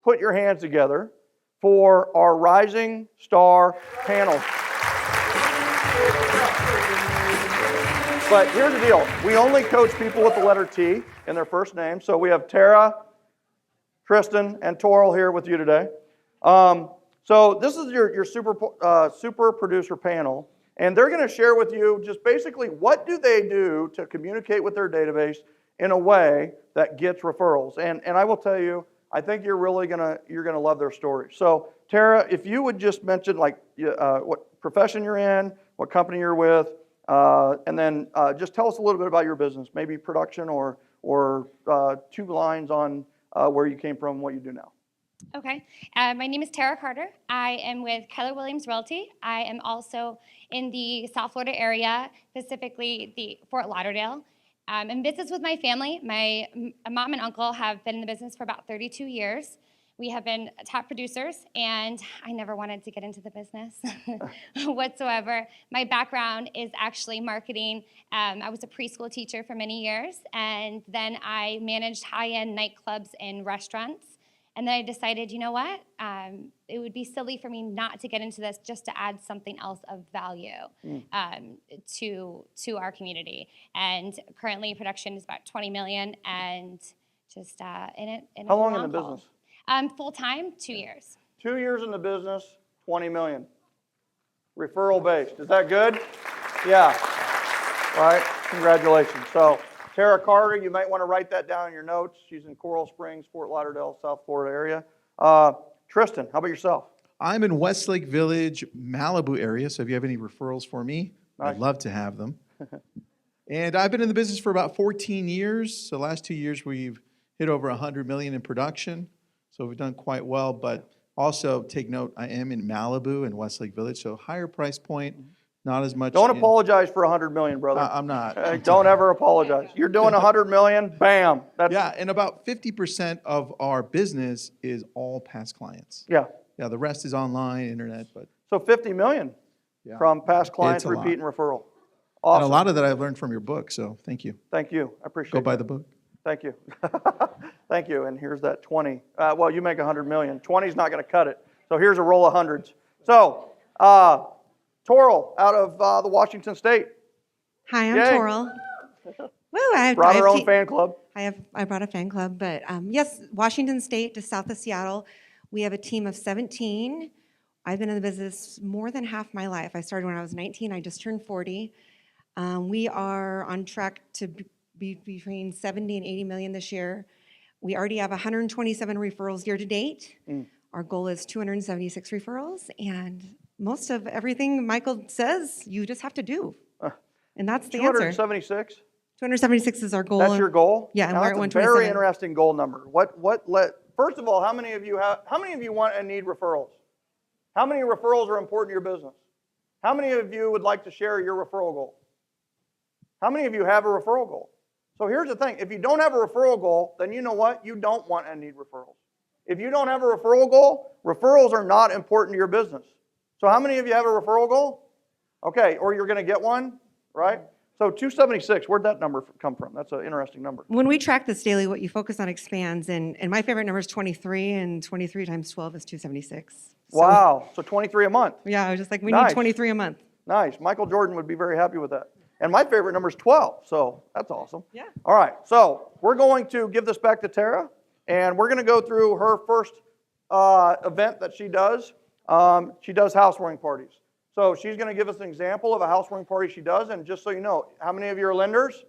put your hands together for our Rising Star panel. But here's the deal. We only coach people with the letter T in their first name. So we have Tara, Tristan, and Toril here with you today. So this is your super producer panel. And they're going to share with you just basically what do they do to communicate with their database in a way that gets referrals. And I will tell you, I think you're gonna love their story. So Tara, if you would just mention like what profession you're in, what company you're with, and then just tell us a little bit about your business, maybe production or 2 lines on where you came from and what you do now. Okay. My name is Tara Carter. I am with Keller Williams Realty. I am also in the South Florida area, specifically the Fort Lauderdale. I'm in business with my family. My mom and uncle have been in the business for about 32 years. We have been top producers, and I never wanted to get into the business whatsoever. My background is actually marketing. I was a preschool teacher for many years, and then I managed high-end nightclubs and restaurants. And then I decided, you know what? It would be silly for me not to get into this, just to add something else of value to our community. And currently, production is about $20 million, and just in it. How long in the business? Full time, 2 years. 2 years in the business, $20 million. Referral based. Is that good? Yeah. All right. Congratulations. So Tara Carter, you might want to write that down in your notes. She's in Coral Springs, Fort Lauderdale, South Florida area. Tristan, how about yourself? I'm in Westlake Village, Malibu area, so if you have any referrals for me, Nice. I'd love to have them. And I've been in the business for about 14 years. So the last 2 years, we've hit over $100 million in production. So we've done quite well, but also take note, I am in Malibu and Westlake Village, so higher price point, not as much. Don't apologize for $100 million, brother. I'm not. Don't ever apologize. You're doing $100 million, bam. Yeah, and about 50% of our business is all past clients. Yeah. Yeah, the rest is online, internet, but. So $50 million from past clients, repeat and referral. Awesome. And a lot of that I've learned from your book, so thank you. Thank you. I appreciate it. Go buy the book. Thank you. Thank you. And here's that 20. Well, you make 100 million. 20's not going to cut it. So here's a roll of hundreds. So, Toril out of the Washington State. Hi, I'm Yay. Toril. Woo, Brought her own fan club. I brought a fan club, but yes, Washington State, just south of Seattle. We have a team of 17. I've been in the business more than half my life. I started when I was 19. I just turned 40. We are on track to be between 70 and 80 million this year. We already have 127 referrals year to date. Our goal is 276 referrals, and most of everything Michael says, you just have to do. And that's the answer. 276? 276 is our goal. That's your goal? Yeah, and now, we're at that's a 127. very interesting goal number. First of all, how many of you want and need referrals? How many referrals are important to your business? How many of you would like to share your referral goal? How many of you have a referral goal? So here's the thing. If you don't have a referral goal, then you know what? You don't want and need referrals. If you don't have a referral goal, referrals are not important to your business. So how many of you have a referral goal? Okay, or you're going to get one, right? So 276, where'd that number come from? That's an interesting number. When we track this daily, what you focus on expands, and my favorite number is 23, and 23 times 12 is 276. Wow, so 23 a month. Yeah, I was just like, we Nice. need 23 a month. Nice. Michael Jordan would be very happy with that. And my favorite number is 12, so that's awesome. Yeah. All right, so we're going to give this back to Tara, and we're going to go through her first event that she does. She does housewarming parties. So she's going to give us an example of a housewarming party she does, and just so you know, how many of you are lenders?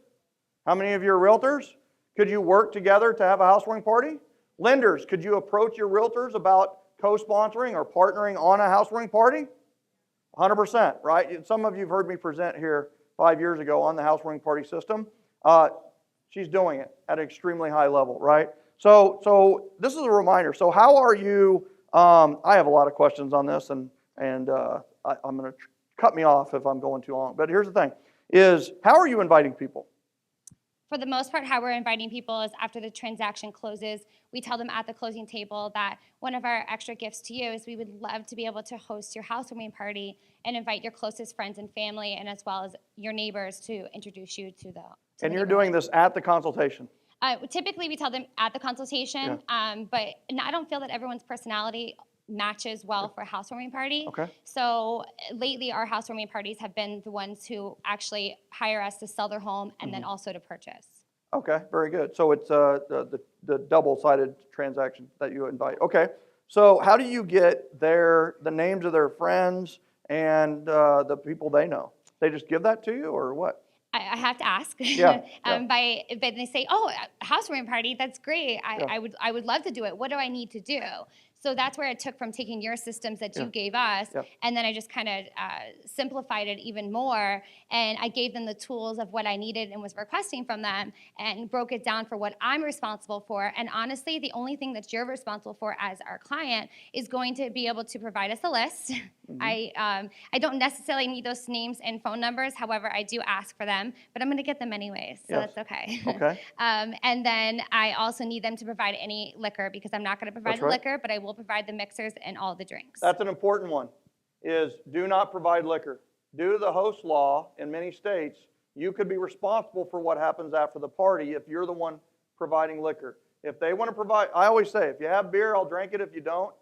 How many of you are realtors? Could you work together to have a housewarming party? Lenders, could you approach your realtors about co-sponsoring or partnering on a housewarming party? 100%, right? Some of you have heard me present here 5 years ago on the housewarming party system. She's doing it at an extremely high level, right? So this is a reminder. So how are you? I have a lot of questions on this, and I'm going to cut me off if I'm going too long. But here's the thing: is how are you inviting people? For the most part, how we're inviting people is after the transaction closes, we tell them at the closing table that one of our extra gifts to you is we would love to be able to host your housewarming party and invite your closest friends and family, and as well as your neighbors to introduce you to the. And you're doing this at the consultation. Typically, we tell them at the consultation, but I don't feel that everyone's personality matches well for a housewarming party. Okay. So lately, our housewarming parties have been the ones who actually hire us to sell their home and then also to purchase. Okay, very good. So it's the double-sided transaction that you invite. Okay. So how do you get the names of their friends and the people they know? They just give that to you, or what? I have to ask. Yeah, But they say, "Oh, a housewarming party, that's great. Yeah. I would love to do it. What do I need to do?" So that's where it took from taking your systems that you gave us, and then I just kind of simplified it even more, and I gave them the tools of what I needed and was requesting from them, and broke it down for what I'm responsible for. And honestly, the only thing that you're responsible for as our client is going to be able to provide us a list. I don't necessarily need those names and phone numbers. However, I do ask for them, but I'm going to get them anyways, so Yes. that's okay. Okay. And then I also need them to provide any liquor because I'm not going to provide That's the right. liquor, but I will provide the mixers and all the drinks. That's an important one, is do not provide liquor. Due to the host law in many states, you could be responsible for what happens after the party if you're the one providing liquor. If they want to provide, I always say, if you have beer, I'll drink it. If you don't,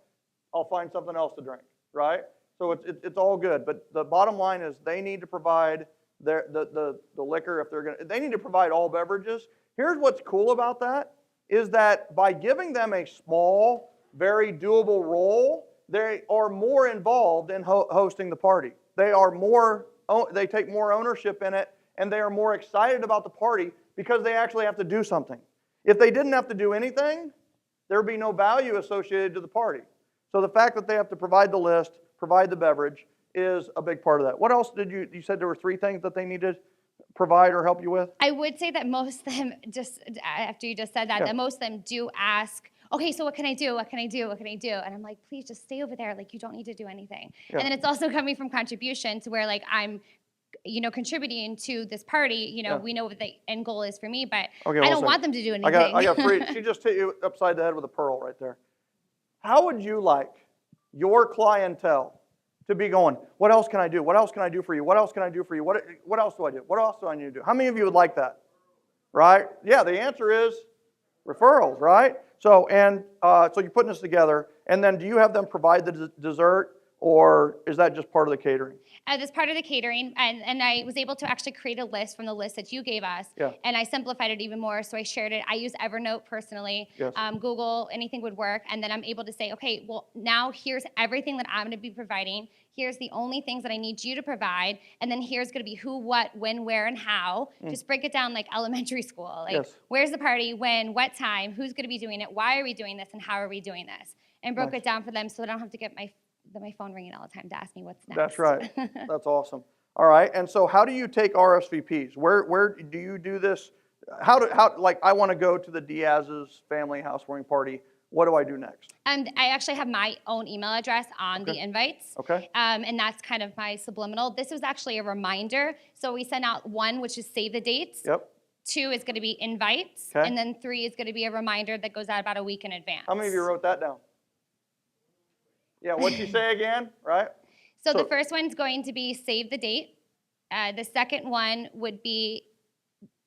I'll find something else to drink, right? So it's all good. But the bottom line is they need to provide the liquor if they're going to, they need to provide all beverages. Here's what's cool about that, is that by giving them a small, very doable role, they are more involved in hosting the party. They take more ownership in it, and they are more excited about the party because they actually have to do something. If they didn't have to do anything, there would be no value associated to the party. So the fact that they have to provide the list, provide the beverage, is a big part of that. What else did you said there were 3 things that they needed to provide or help you with? I would say that most of them, just after you just said that, that most of them do ask, okay, so what can I do? What can I do? What can I do? And I'm like, please just stay over there. Like, you don't need to do anything. Yeah. And then it's also coming from contribution to where, like, I'm, contributing to this party. We know what the end goal is for me, but Okay, I one don't second. want them to do anything. I got 3. She just hit you upside the head with a pearl right there. How would you like your clientele to be going, what else can I do? What else can I do for you? What else can I do for you? What else do I do? What else do I need to do? How many of you would like that? Right? Yeah, the answer is referrals, right? So you're putting this together, and then do you have them provide the dessert, or is that just part of the catering? That's part of the catering, and I was able to actually create a list from the list that you gave us, and I simplified it even more, so I shared it. I use Evernote personally. Yes. Google, anything would work, and then I'm able to say, okay, well, now here's everything that I'm going to be providing. Here's the only things that I need you to provide, and then here's going to be who, what, when, where, and how. Just break it down like elementary school. Like, where's the party, when, what time, who's going to be doing it, why are we doing this, and how are we doing this? And broke it down for them so I don't have to get my phone ringing all the time to ask me what's next. That's right. That's awesome. All right. And so how do you take RSVPs? Where do you do this? Like, I want to go to the Diaz's family housewarming party. What do I do next? I actually have my own email address on the invites. Okay. And that's kind of my subliminal. This was actually a reminder. So we sent out 1, which is save the dates. Yep. 2 is going to be invites. Okay. And then 3 is going to be a reminder that goes out about a week in advance. How many of you wrote that down? Yeah, what'd you say again, right? So the first one's going to be save the date. The second one would be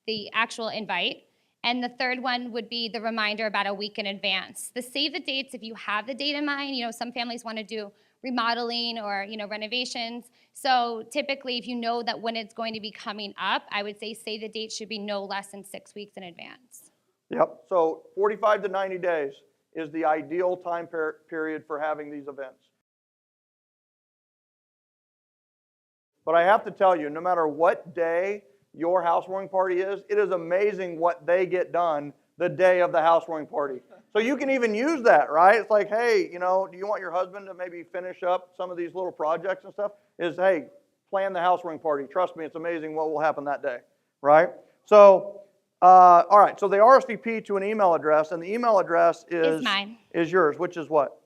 the actual invite. And the third one would be the reminder about a week in advance. The save the dates, if you have the date in mind, some families want to do remodeling or, renovations. So typically, if you know that when it's going to be coming up, I would say save the date should be no less than 6 weeks in advance. Yep. So 45 to 90 days is the ideal time period for having these events. But I have to tell you, no matter what day your housewarming party is, it is amazing what they get done the day of the housewarming party. So you can even use that, right? It's like, hey, do you want your husband to maybe finish up some of these little projects and stuff? Hey, plan the housewarming party. Trust me, it's amazing what will happen that day, right? So, all right, so they RSVP to an email address, and the email address is mine. Is yours, which is what?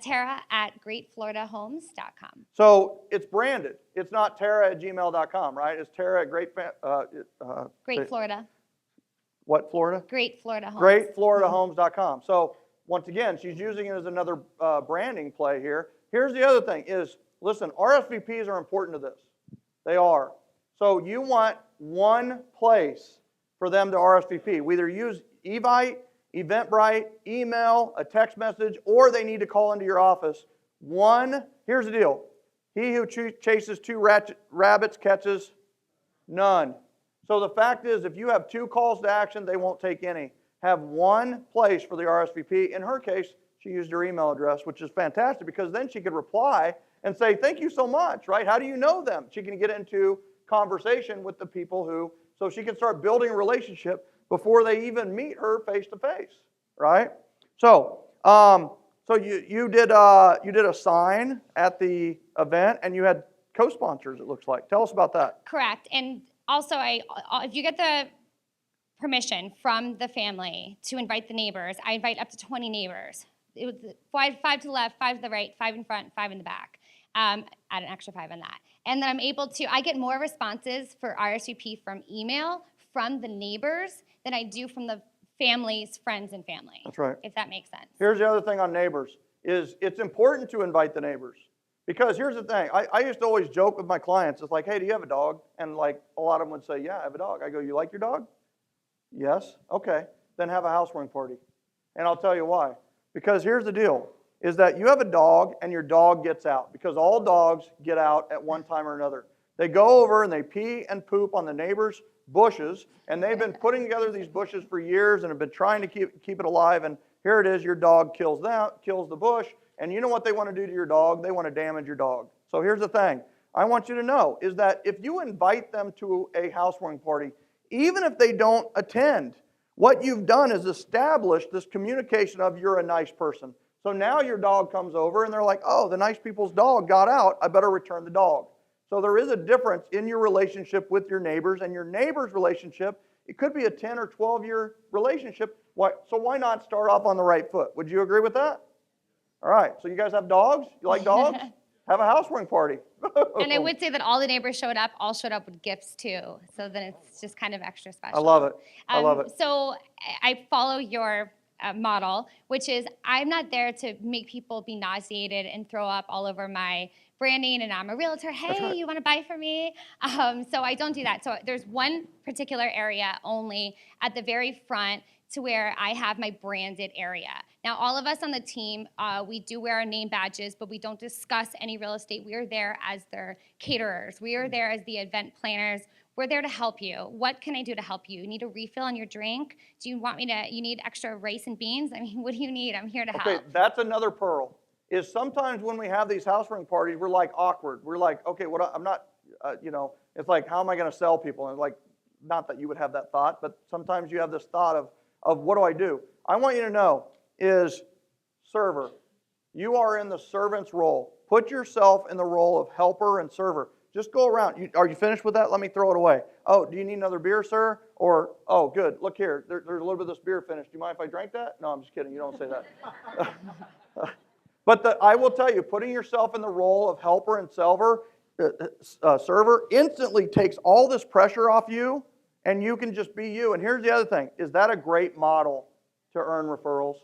Tara@greatfloridahomes.com. So it's branded. It's not Tara@gmail.com, right? It's Tara at Great Florida. What, Florida? Great Florida Homes. GreatFloridaHomes.com. So once again, she's using it as another branding play here. Here's the other thing is, listen, RSVPs are important to this. They are. So you want one place for them to RSVP. We either use Evite, Eventbrite, email, a text message, or they need to call into your office. Here's the deal. He who chases two rabbits catches none. So the fact is, if you have 2 calls to action, they won't take any. Have one place for the RSVP. In her case, she used her email address, which is fantastic because then she could reply and say, thank you so much, right? How do you know them? She can get into conversation with the people so she can start building a relationship before they even meet her face to face, right? So, you did a sign at the event and you had co-sponsors, it looks like. Tell us about that. Correct. And also, if you get the permission from the family to invite the neighbors, I invite up to 20 neighbors. It was 5 to the left, 5 to the right, 5 in front, 5 in the back. Add an extra 5 on that. And then I get more responses for RSVP from email from the neighbors than I do from the families, friends, and family. That's right. If that makes sense. Here's the other thing on neighbors, is it's important to invite the neighbors. Because here's the thing, I used to always joke with my clients, it's like, hey, do you have a dog? And like a lot of them would say, yeah, I have a dog. I go, you like your dog? Yes? Okay. Then have a housewarming party. And I'll tell you why. Because here's the deal, is that you have a dog and your dog gets out. Because all dogs get out at one time or another. They go over and they pee and poop on the neighbor's bushes, and they've been putting together these bushes for years and have been trying to keep it alive, and here it is, your dog kills the bush, and you know what they want to do to your dog? They want to damage your dog. So here's the thing. I want you to know is that if you invite them to a housewarming party, even if they don't attend, what you've done is established this communication of you're a nice person. So now your dog comes over and they're like, oh, the nice people's dog got out, I better return the dog. So there is a difference in your relationship with your neighbors, and your neighbor's relationship, it could be a 10 or 12-year relationship. So why not start off on the right foot? Would you agree with that? All right, so you guys have dogs? You like dogs? Have a housewarming party. And I would say that all the neighbors all showed up with gifts too. So then it's just kind of extra special. I love it. I love it. So I follow your model, which is I'm not there to make people be nauseated and throw up all over my branding, and I'm a realtor. Hey, right. you want to buy from me? So I don't do that. So there's one particular area only at the very front to where I have my branded area. Now, all of us on the team, we do wear our name badges, but we don't discuss any real estate. We are there as their caterers. We are there as the event planners. We're there to help you. What can I do to help you? You need a refill on your drink? Do you want you need extra rice and beans? I mean, what do you need? I'm here to help. Okay, that's another pearl. Is sometimes when we have these housewarming parties, we're like awkward. We're like, okay, I'm not, it's like, how am I going to sell people? And like, not that you would have that thought, but sometimes you have this thought of what do I do? I want you to know is server. You are in the servant's role. Put yourself in the role of helper and server. Just go around. Are you finished with that? Let me throw it away. Oh, do you need another beer, sir? Or, oh, good. Look here. There's a little bit of this beer finished. Do you mind if I drank that? No, I'm just kidding. You don't say that. But I will tell you, putting yourself in the role of helper and server instantly takes all this pressure off you, and you can just be you. And here's the other thing. Is that a great model to earn referrals?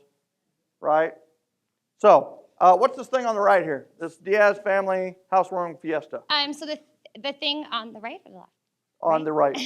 Right? So, what's this thing on the right here? This Diaz Family Housewarming Fiesta. So the thing on the right or the left? On the right.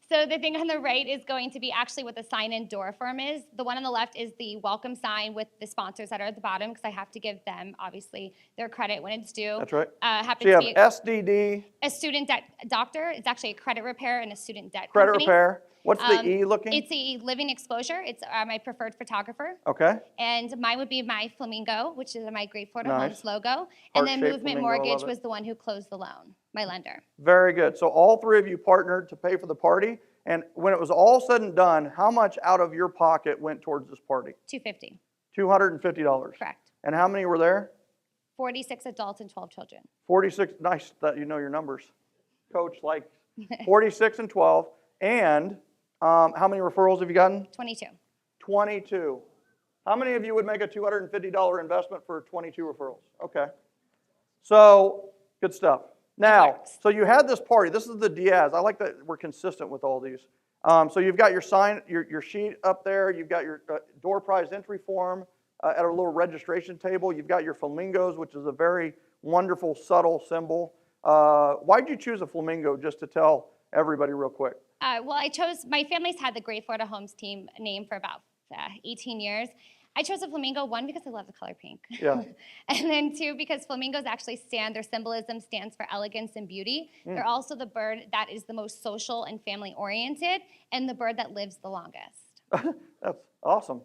So the thing on the right is going to be actually what the sign-in door form is. The one on the left is the welcome sign with the sponsors that are at the bottom, because I have to give them, obviously, their credit when it's due. That's right. Happens So you to have be SDD. a student debt doctor. It's actually a credit repair and a student debt Credit company. repair. What's the E looking? It's a living exposure. It's my preferred photographer. Okay. And mine would be my flamingo, which is my Great Florida Nice. Homes logo. And then Heart-shaped Movement flamingo, I Mortgage love it. was the one who closed the loan, my lender. Very good. So all three of you partnered to pay for the party. And when it was all said and done, how much out of your pocket went towards this party? $250. $250. Correct. And how many were there? 46 adults and 12 children. 46. Nice that you know your numbers. Coach, like 46 and 12. And how many referrals have you gotten? 22. 22. How many of you would make a $250 investment for 22 referrals? Okay. So, good stuff. Now, so you had this party. This is the Diaz. I like that we're consistent with all these. So you've got your sign, your sheet up there. You've got your door prize entry form at a little registration table. You've got your flamingos, which is a very wonderful, subtle symbol. Why'd you choose a flamingo, just to tell everybody real quick? Well, my family's had the Great Florida Homes team name for about 18 years. I chose a flamingo, one, because I love the color pink. Yeah. And then two, because flamingos actually their symbolism stands for elegance and beauty. They're also the bird that is the most social and family oriented, and the bird that lives the longest. That's awesome.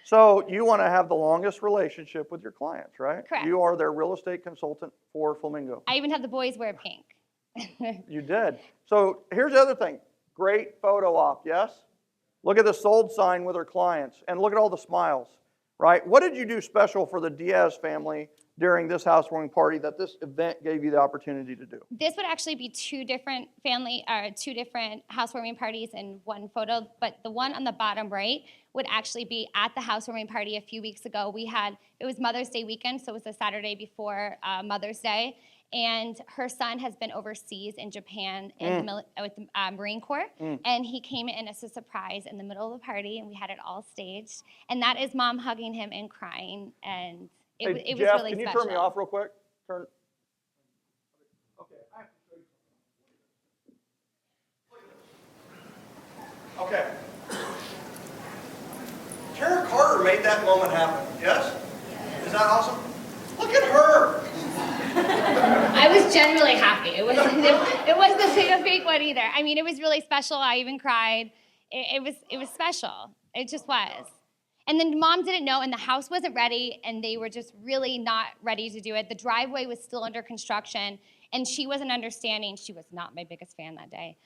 So you want to have the longest relationship with your clients, right? Correct. You are their real estate consultant for Flamingo. I even have the boys wear pink. You did. So here's the other thing. Great photo op, yes? Look at the sold sign with her clients, and look at all the smiles, right? What did you do special for the Diaz family during this housewarming party that this event gave you the opportunity to do? This would actually be two different housewarming parties in one photo, but the one on the bottom right would actually be at the housewarming party a few weeks ago. It was Mother's Day weekend, so it was the Saturday before Mother's Day, and her son has been overseas in Japan with the Marine Corps, and he came in as a surprise in the middle of the party, and we had it all staged, and that is Mom hugging him and crying, and it was Jeff, really can you special. turn me off real quick? Okay. Okay. Tara Carter made that moment happen. Yes? Is that awesome? Look at her. I was genuinely happy. It wasn't a fake one either. I mean, it was really special. I even cried. It was special. It just was. And then Mom didn't know, and the house wasn't ready, and they were just really not ready to do it. The driveway was still under construction, and she wasn't understanding. She was not my biggest fan that day.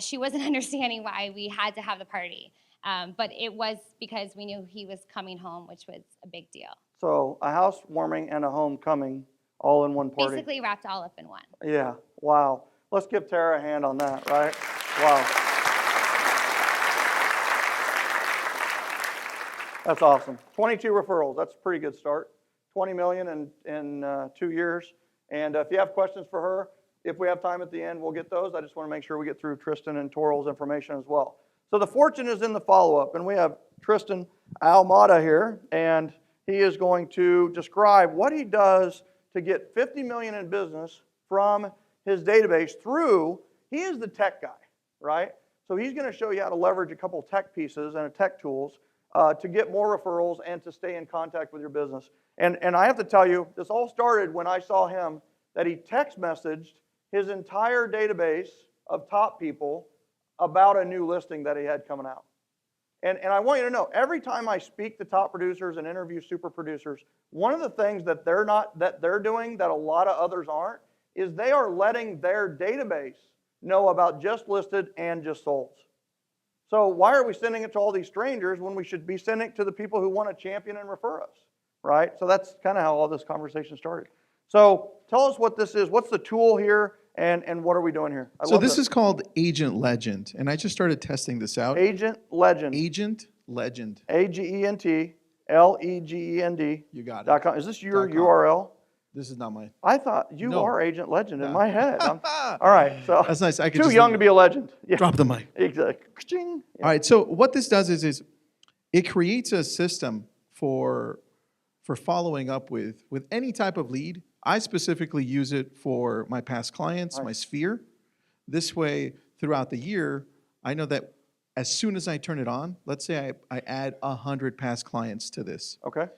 She wasn't understanding why we had to have the party. But it was because we knew he was coming home, which was a big deal. So a housewarming and a homecoming all in one party. Basically wrapped all up in one. Yeah, wow. Let's give Tara a hand on that, right? Wow. That's awesome. 22 referrals, that's a pretty good start. 20 million in 2 years. And if you have questions for her, if we have time at the end, we'll get those. I just want to make sure we get through Tristan and Toral's information as well. So the fortune is in the follow-up, and we have Tristan Almada here, and he is going to describe what he does to get 50 million in business from his database through, he is the tech guy, right? So he's going to show you how to leverage a couple tech pieces and tech tools to get more referrals and to stay in contact with your business. And I have to tell you, this all started when I saw him that he text messaged his entire database of top people about a new listing that he had coming out. And I want you to know, every time I speak to top producers and interview super producers, one of the things that they're doing that a lot of others aren't is they are letting their database know about just listed and just solds. So why are we sending it to all these strangers when we should be sending it to the people who want to champion and refer us, right? So that's kind of how all this conversation started. So tell us what this is. What's the tool here, and what are we doing here? So this is called Agent Legend, and I just started testing this out. Agent Legend. Agent Legend. AGENTLEGEND. You got it. .com. Is this your URL? This is not mine. I thought you No. are Agent Legend in my head. All right, so That's nice. I could too just young to be a legend. Yeah. drop the mic. Exactly. Ka-ching. All right. So what this does is it creates a system for following up with any type of lead. I specifically use it for my past clients, my sphere. This way, throughout the year, I know that as soon as I turn it on, let's say I add 100 past clients to this. Okay.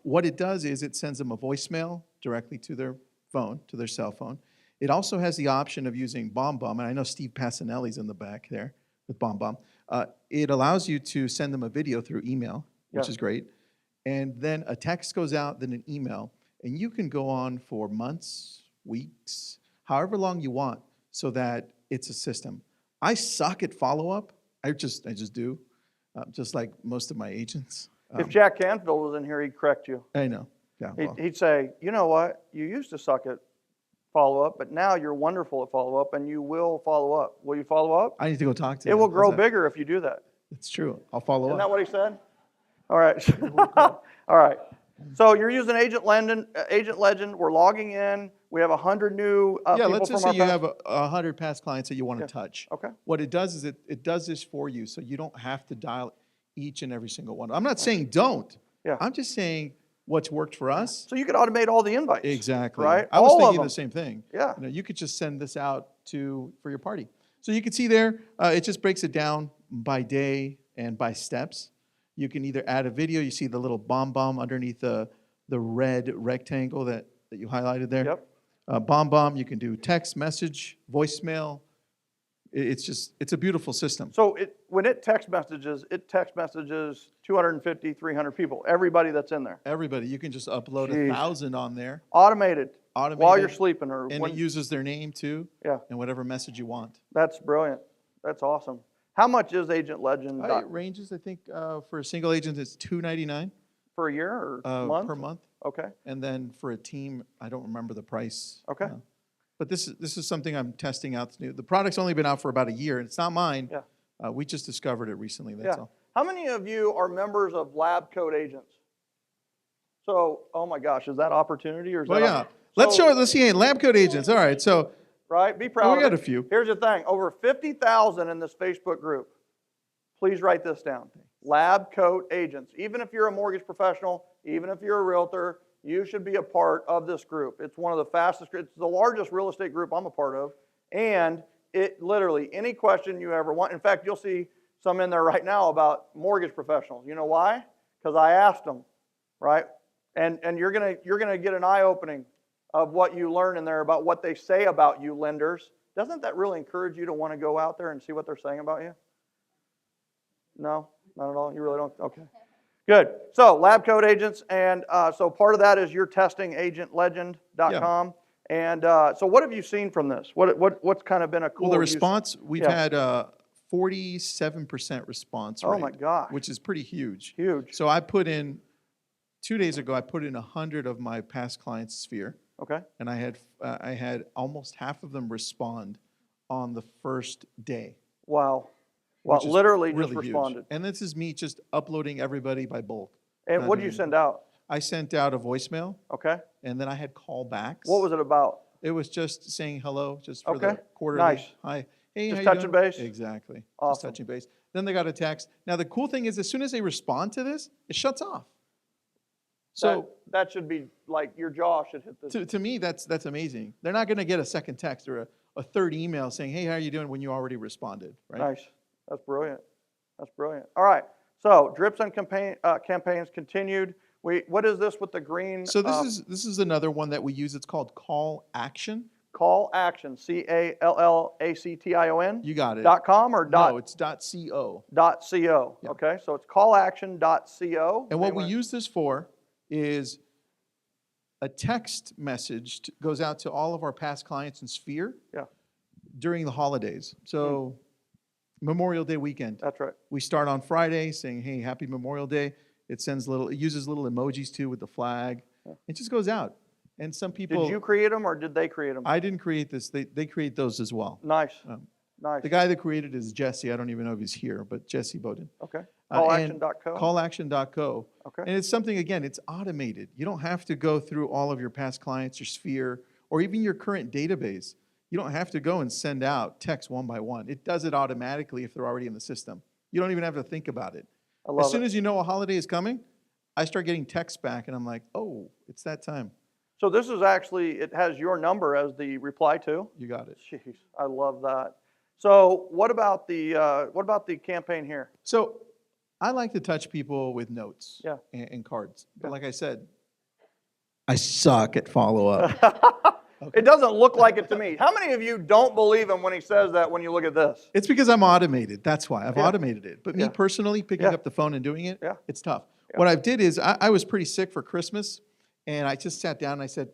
What it does is it sends them a voicemail directly to their phone, to their cell phone. It also has the option of using BombBomb, and I know Steve Passanelli's in the back there with BombBomb. It allows you to send them a video through email, which is great. And then a text goes out, then an email, and you can go on for months, weeks, however long you want, so that it's a system. I suck at follow-up. I just do, just like most of my agents. If Jack Canfield was in here, he'd correct you. I know. Yeah. Well, He'd say, you know what? You used to suck at follow-up, but now you're wonderful at follow-up, and you will follow up. Will you follow up? I need to go talk to It him. will grow How's that? bigger if you do that. It's true. I'll follow Isn't up. that what he said? All right. All right. So you're using Agent Legend. We're logging in. We have 100 new Yeah, people let's just from say our you past. have 100 past clients that you want to touch. Okay. What it does is it does this for you, so you don't have to dial each and every single one. I'm not saying don't. Yeah. I'm just saying what's worked for us. So you could automate all the invites. Exactly. Right? I was All of thinking them. the same thing. Yeah. You could just send this out for your party. So you can see there, it just breaks it down by day and by steps. You can either add a video. You see the little bomb underneath the red rectangle that you highlighted there. Yep. Bomb. You can do text message, voicemail. It's a beautiful system. So when it text messages 250, 300 people, everybody that's in there. Everybody, you can just upload Jeez. 1,000 on there. Automated while you're sleeping or And when, it uses their name too. Yeah. And whatever message you want. that's brilliant. That's awesome. How much is Agent Legend It ranges, I think, for a single agent, it's $299 for a year or month? per month. Okay. And then for a team, I don't remember the price. Okay. But this is something I'm testing out. New. The product's only been out for about a year, and it's not mine. Yeah. We just discovered it recently. That's Yeah. all. How many of you are members of Lab Coat Agents? So, oh my gosh, is that opportunity or is Well, that? yeah. Let's see. Lab Coat Agents. All right. So Right? Be proud we of got it. a few. Here's the thing. Over 50,000 in this Facebook group. Please write this down. Lab Coat Agents. Even if you're a mortgage professional, even if you're a realtor, you should be a part of this group. It's one of the fastest, it's the largest real estate group I'm a part of. And it literally, any question you ever want, in fact, you'll see some in there right now about mortgage professionals. You know why? Because I asked them, right? And you're gonna get an eye-opening of what you learn in there about what they say about you lenders. Doesn't that really encourage you to want to go out there and see what they're saying about you? No, not at all. You really don't? Okay. Good. So Lab Coat Agents, and so part of that is you're testing agentlegend.com. And so what have you seen from this? What's kind of been a cool Well, the use? response, we've Yeah. had 47% response rate. Oh my gosh. Which is pretty huge. Huge. So I put in, 2 days ago, I put in 100 of my past clients' sphere. Okay. And I had almost half of them respond on the first day. Wow. Well, which is literally really just huge. responded. And this is me just uploading everybody by bulk. And Not what did you doing send out? I sent out a voicemail, Okay. and then I had callbacks. What was it about? It was just saying hello, just for Okay. the quarterly. Nice. Hi. Hey, Just how you touching doing? base? Exactly. Just Awesome. touching base. Then they got a text. Now the cool thing is, as soon as they respond to this, it shuts off. So that should be like your jaw should hit this. to me, that's amazing. They're not going to get a second text or a third email saying, "Hey, how are you doing?" when you already responded, right? Nice. That's brilliant. That's brilliant. All right. So drips and campaigns continued. What is this with the green? So this is another one that we use. It's called Call Action. Call Action. CALLACTION. You got it. .com or No, it's .co. .co. Yeah. Okay. So it's callaction.co. And what we use this for is a text message goes out to all of our past clients in Sphere. Yeah. During the holidays. So Memorial Day weekend. That's right. We start on Friday saying, "Hey, happy Memorial Day." It uses little emojis too with the flag. It just goes out. And some people. Did you create them or did they create them? I didn't create this. They create those as well. Nice. Nice. The guy that created it is Jesse. I don't even know if he's here, but Jesse Bowden. Okay. And Callaction.co. Callaction.co. Okay. And it's something, again, it's automated. You don't have to go through all of your past clients, your Sphere, or even your current database. You don't have to go and send out text one by one. It does it automatically if they're already in the system. You don't even have to think about it. I love As soon it. as you know a holiday is coming, I start getting texts back, and I'm like, oh, it's that time. So this is actually, it has your number as the reply to. You got it. Jeez, I love that. So what about the campaign here? So I like to touch people with notes Yeah. and cards. But Yeah. like I said, I suck at follow-up. It doesn't look like it to me. How many of you don't believe him when he says that when you look at this? It's because I'm automated. That's why. I've Yeah. automated it. But me Yeah. personally, picking Yeah. up the phone and doing it, Yeah. it's tough. Yeah. What I did is I was pretty sick for Christmas, and I just sat down and I said,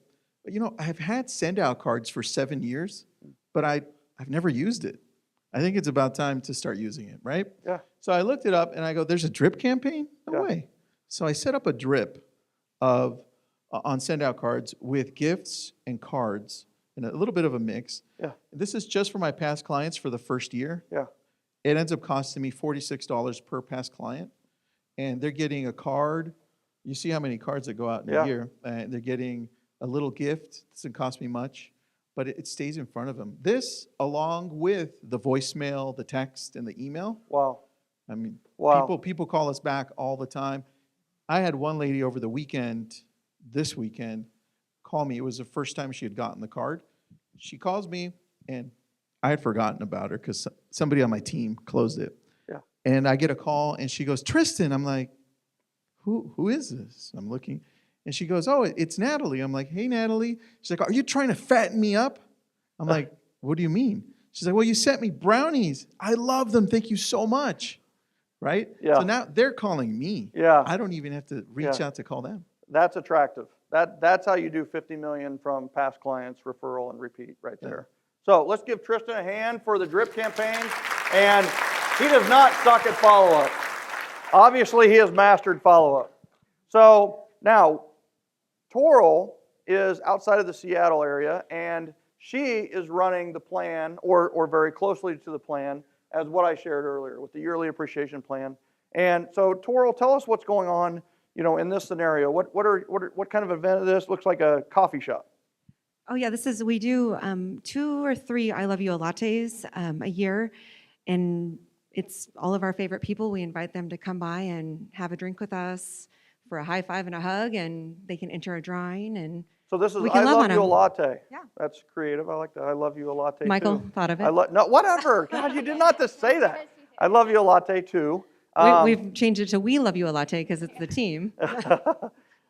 I've had send-out cards for 7 years, but I've never used it. I think it's about time to start using it, right? Yeah. So I looked it up, and I go, there's a drip campaign? No Yeah. way. So I set up a drip on send-out cards with gifts and cards and a little bit of a mix. Yeah. This is just for my past clients for the first year. Yeah. It ends up costing me $46 per past client, and they're getting a card. You see how many cards that go out in Yeah. a year. They're getting a little gift. It doesn't cost me much, but it stays in front of them. This, along with the voicemail, the text, and the email. Wow. I mean, Wow. people call us back all the time. I had one lady over the weekend, this weekend, call me. It was the first time she had gotten the card. She calls me, and I had forgotten about her because somebody on my team closed it. Yeah. And I get a call, and she goes, Tristan. I'm like, who is this? I'm looking. And she goes, oh, it's Natalie. I'm like, hey, Natalie. She's like, are you trying to fatten me up? I'm like, what do you mean? She's like, well, you sent me brownies. I love them. Thank you so much. Right? Yeah. So now they're calling me. Yeah. I don't even have to reach Yeah. out to call them. That's attractive. That's how you do 50 million from past clients, referral, and repeat right there. So let's give Tristan a hand for the drip campaign. And he does not suck at follow-up. Obviously, he has mastered follow-up. So now, Toral is outside of the Seattle area, and she is running the plan, or very closely to the plan, as what I shared earlier with the yearly appreciation plan. And so, Toral, tell us what's going on, in this scenario. What kind of event is this? Looks like a coffee shop. Oh yeah, we do 2 or 3 I Love You lattes a year, and it's all of our favorite people. We invite them to come by and have a drink with us for a high five and a hug, and they can enter a drawing. And So this is we I can love Love on You a them. Latte. Yeah. That's creative. I like that. I Love You a Latte Michael too. thought of it. No, whatever. God, you did not just say that. I Love You a Latte too. We've changed it to We Love You a Latte because it's the team.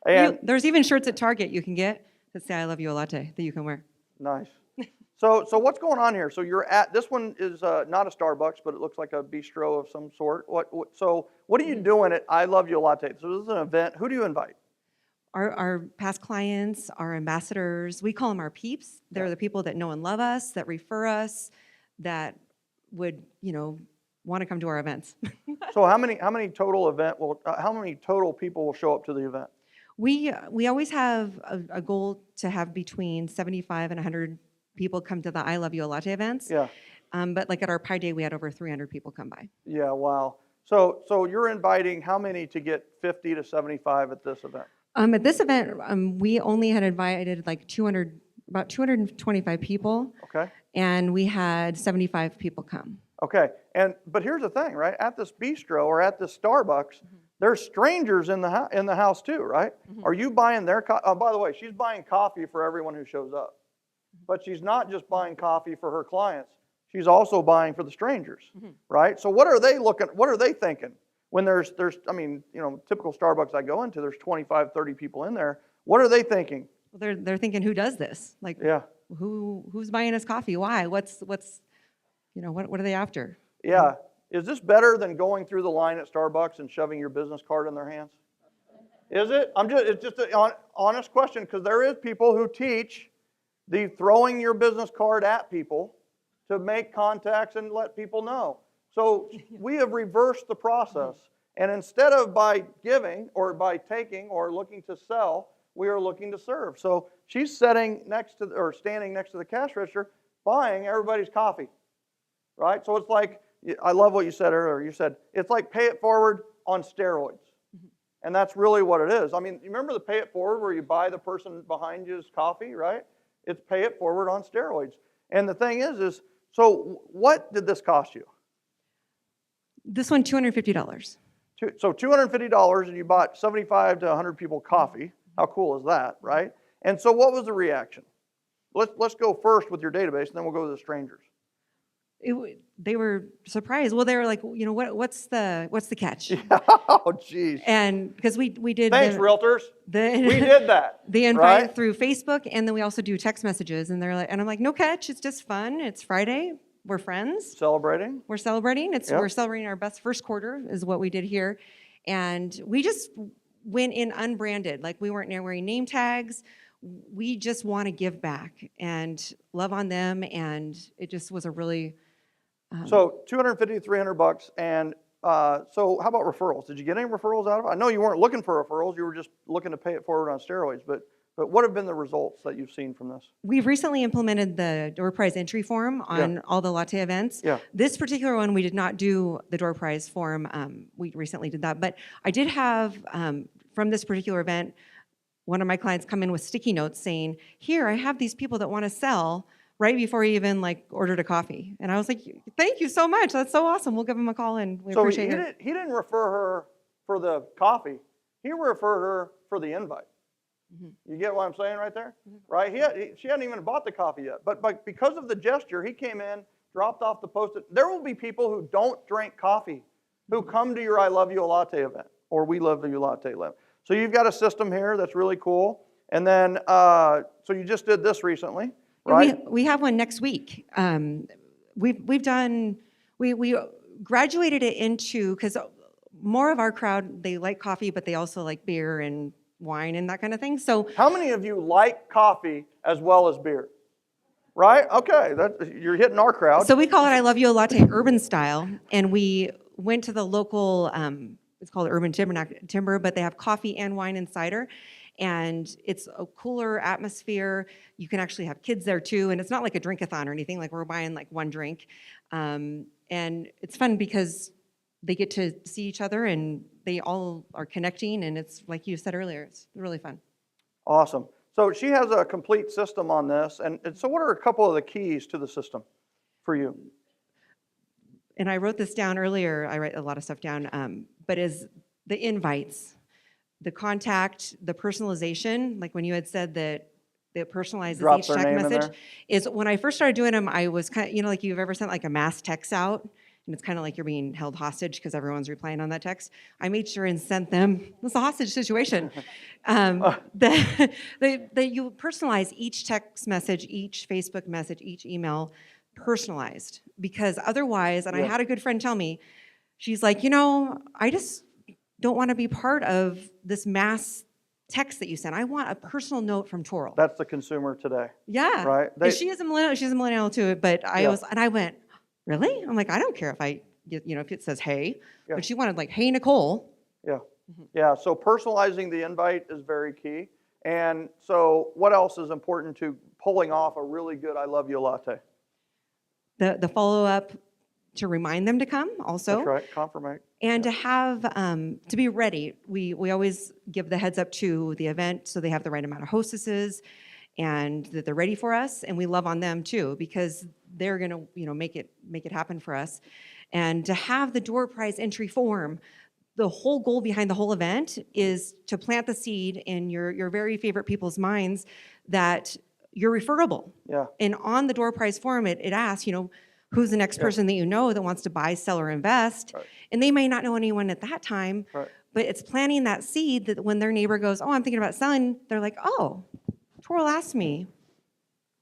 And There's even shirts at Target you can get that say I Love You a Latte that you can wear. nice. So what's going on here? So you're at, this one is not a Starbucks, but it looks like a bistro of some sort. So what are you doing at I Love You a Latte? So this is an event. Who do you invite? Our past clients, our ambassadors, we call them our peeps. They're the people that know and love us, that refer us, that would, want to come to our events. So how many total how many total people will show up to the event? We always have a goal to have between 75 and 100 people come to the I Love You a Latte events. Yeah. But like at our Pi Day, we had over 300 people come by. Yeah, wow. So you're inviting how many to get 50 to 75 at this event? At this event, we only had invited about 225 people, Okay. and we had 75 people come. Okay. But here's the thing, right? At this bistro or at this Starbucks, there's strangers in the house too, right? Are you buying their coffee? By the way, she's buying coffee for everyone who shows up. But she's not just buying coffee for her clients. She's also buying for the strangers, right? So what are they thinking? When there's typical Starbucks I go into, there's 25, 30 people in there. What are they thinking? Well, they're thinking, who does this? Like, Yeah. who's buying us coffee? Why? What are they after? Yeah. Is this better than going through the line at Starbucks and shoving your business card in their hands? Is it? It's just an honest question, because there is people who teach the throwing your business card at people to make contacts and let people know. So we have reversed the process, and instead of by giving or by taking or looking to sell, we are looking to serve. So she's standing next to the cash register, buying everybody's coffee, right? So it's like, I love what you said earlier. You said it's like pay it forward on steroids, and that's really what it is. I mean, you remember the pay it forward where you buy the person behind you's coffee, right? It's pay it forward on steroids. And the thing is so what did this cost you? This one, $250. So $250, and you bought 75 to 100 people coffee. How cool is that, right? And so what was the reaction? Let's go first with your database, and then we'll go to the strangers. They were surprised. Well, they were like, what's the catch? Oh, geez. And because we did. Thanks, realtors. We We did that. They invite right? through Facebook, and then we also do text messages. And they're like, and I'm like, no catch. It's just fun. It's Friday. We're friends. Celebrating. We're celebrating. Yep. We're celebrating our best first quarter is what we did here, and we just went in unbranded. Like, we weren't wearing name tags. We just want to give back and love on them, and it just was a really. So $250 to $300, and so how about referrals? Did you get any referrals out of it? I know you weren't looking for referrals; you were just looking to pay it forward on steroids. But what have been the results that you've seen from this? We've recently implemented the door prize entry form on all the latte events. Yeah. This particular one, we did not do the door prize form. We recently did that, but I did have from this particular event, one of my clients come in with sticky notes saying, "Here, I have these people that want to sell." Right before he even ordered a coffee, and I was like, "Thank you so much. That's so awesome. We'll give him a call, and we appreciate it." He didn't refer her for the coffee. He referred her for the invite. You get what I'm saying right there? Right? She hadn't even bought the coffee yet. But because of the gesture, he came in dropped off the Post-it. There will be people who don't drink coffee who come to your I Love You a Latte event or We Love You Latte event. So you've got a system here that's really cool. And then, so you just did this recently, right? We have one next week. We graduated it into, because more of our crowd, they like coffee, but they also like beer and wine and that kind of thing. So How many of you like coffee as well as beer? Right? Okay, you're hitting our crowd. So we call it I Love You a Latte Urban Style, and we went to the local, it's called Urban Timber, but they have coffee and wine and cider, and it's a cooler atmosphere. You can actually have kids there too, and it's not like a drink-a-thon or anything, like we're buying like one drink. And it's fun because they get to see each other, and they all are connecting, and it's, like you said earlier, it's really fun. Awesome. So she has a complete system on this. And so what are a couple of the keys to the system for you? And I wrote this down earlier. I write a lot of stuff down, but is the invites, the contact, the personalization, like when you had said that it personalizes Drop each their text name in message, there? is when I first started doing them, I was kind of, you know, like you've ever sent like a mass text out, and it's kind of like you're being held hostage because everyone's replying on that text. I made sure and sent them, it's a hostage situation, that you personalize each text message, each Facebook message, each email, personalized. Because otherwise, and I had a good friend tell me, she's like, you know, I just don't want to be part of this mass text that you send. I want a personal note from Toral. That's the consumer today. Yeah. Right? And she's a millennial too, but I went, really? I'm like, I don't care if I get, you know, if it says hey, but she wanted like, hey, Nicole. Yeah. Yeah. So personalizing the invite is very key. And so what else is important to pulling off a really good I Love You latte? The follow-up to remind them to come also. That's right. Confirmate. And to have, to be ready. We always give the heads up to the event so they have the right amount of hostesses and that they're ready for us. And we love on them too, because they're gonna, you know, make it happen for us. And to have the door prize entry form, the whole goal behind the whole event is to plant the seed in your very favorite people's minds that you're referable. Yeah. And on the door prize form, it asks, you know, who's the next person that you know that wants to buy, sell, or invest. Right. And they may not know anyone at that time, Right. but it's planting that seed that when their neighbor goes, oh, I'm thinking about selling, they're like, oh, Toral asked me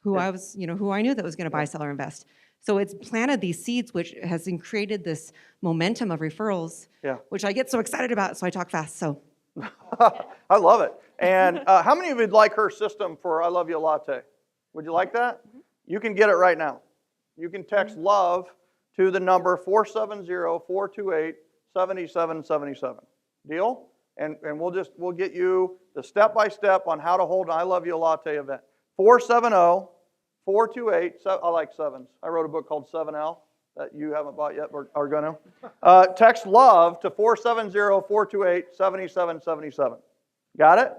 who I was, you know, who I knew that was going to buy, sell, or invest. So it's planted these seeds, which has created this momentum of referrals, which I get so excited about, so I talk fast. So I love it. And how many of you'd like her system for I Love You latte? Would you like that? You can get it right now. You can text LOVE to the number 470-428-7777. Deal? And we'll get you the step-by-step on how to hold an I Love You latte event. 470-428, I like sevens. I wrote a book called 7L that you haven't bought yet or are going to. Text LOVE to 470-428-7777. Got it?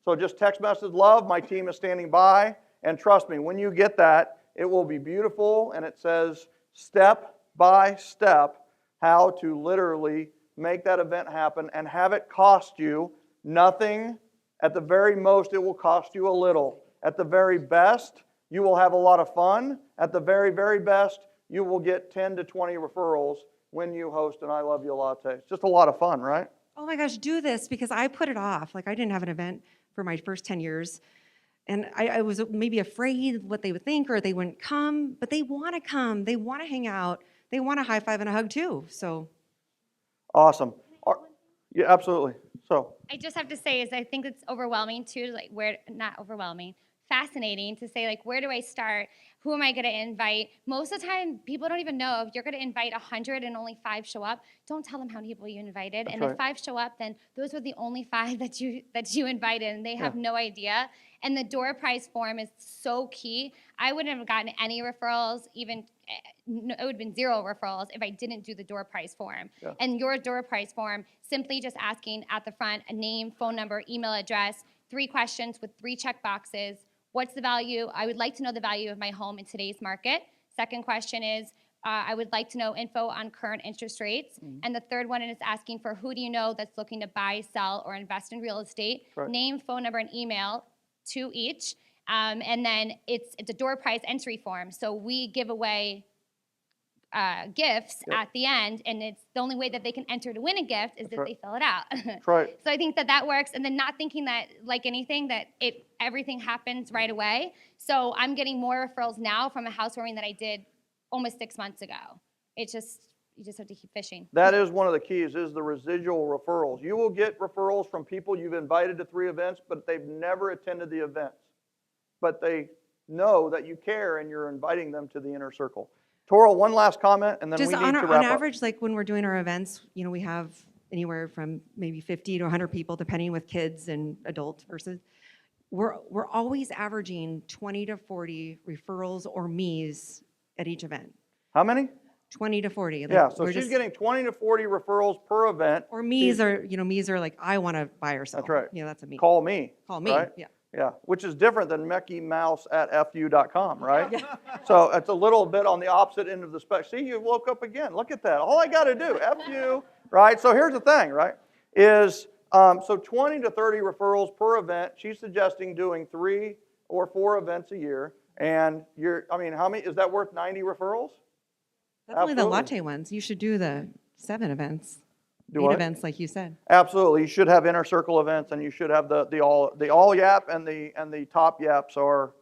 So just text message LOVE. My team is standing by. And trust me, when you get that, it will be beautiful. And it says step by step how to literally make that event happen and have it cost you nothing. At the very most, it will cost you a little. At the very best, you will have a lot of fun. At the very, very best, you will get 10 to 20 referrals when you host an I Love You latte. It's just a lot of fun, right? oh my gosh, do this, because I put it off. Like I didn't have an event for my first 10 years. And I was maybe afraid what they would think or they wouldn't come, but they want to come. They want to hang out. They want a high five and a hug too. So awesome. Yeah, absolutely. So I just have to say is I think it's overwhelming too, like where, not overwhelming, fascinating to say like, where do I start? Who am I going to invite? Most of the time, people don't even know if you're going to invite 100 and only 5 show up. Don't tell them how many people you invited. That's and right. if 5 show up, then those were the only 5 that you invited, and they have no idea. And the door prize form is so key. I wouldn't have gotten any referrals, even it would have been 0 referrals if I didn't do the door prize form. Yeah. And your door prize form, simply just asking at the front a name, phone number, email address, 3 questions with 3 check boxes. What's the value? I would like to know the value of my home in today's market. Second question is, I would like to know info on current interest rates. Mm-hmm. And the third one is asking for who do you know that's looking to buy, sell, or invest in real estate. Right. Name, phone number, and email, 2 each. And then it's a door prize entry form. So we give away gifts at the end, and it's the only way that they can enter to win a gift is if right. they fill it out. That's right. So I think that works, and then not thinking that, like anything, that everything happens right away. So I'm getting more referrals now from a housewarming that I did almost 6 months ago. It's just, you just have to keep fishing. That is one of the keys, is the residual referrals. You will get referrals from people you've invited to 3 events, but they've never attended the events. But they know that you care and you're inviting them to the inner circle. Tora, one last comment, and then Just we need to on wrap up. average, like when we're doing our events, we have anywhere from maybe 50 to 100 people, depending with kids and adults versus. We're always averaging 20 to 40 referrals or me's at each event. How many? 20 to 40. Like, Yeah, so we're she's just- getting 20 to 40 referrals per event. Or me's are, me's are like, I want to buy or sell. That's right. That's a me. Call me. Call me, right? yeah. Yeah, which is different than meckeymouse@fu.com, right? So it's a little bit on the opposite end of the spectrum. See, you woke up again. Look at that. All I got to do, FU, right? So here's the thing, right? Is so 20 to 30 referrals per event. She's suggesting doing 3 or 4 events a year. And how many, is that worth 90 referrals? That's only the Absolutely. latte ones. You should do the 7 events. Do 8 what? events, like you said. Absolutely. You should have inner circle events, and you should have the all yap and the top yaps are,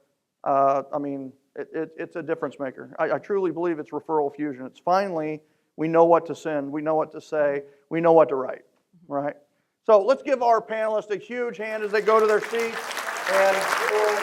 it's a difference maker. I truly believe it's referral fusion. It's finally, we know what to send, we know what to say, we know what to write, right? So let's give our panelists a huge hand as they go to their seats, and we'll